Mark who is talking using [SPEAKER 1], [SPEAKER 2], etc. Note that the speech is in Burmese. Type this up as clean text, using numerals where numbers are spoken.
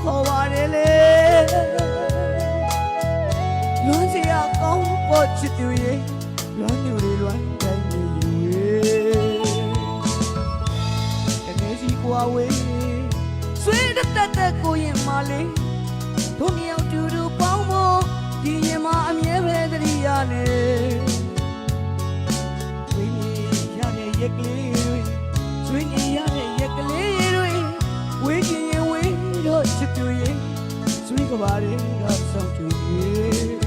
[SPEAKER 1] ခေါ်ပါတယ်လေလွမ်းစရာကောင်းဖို့ချစ်သူရဲ့လွမ်းသူတွေလွမ်းတိုင်းနေယူရဲ့အနေစီကွာဝေးဆွေးတက်ကိုရင်မလေးတို့မြောက်တူတူပေါင်းဖို့ဒီရင်မအမြဲပဲတရိယာနဲ့ဝင်းရတဲ့ရက်ကလေးတွေဆွေးရတဲ့ရက်ကလေးတွေဝေးရင်ဝေးတော့ချစ်သူရဲ့ဆွေးကပါတွေကဆောင်ချူရဲ့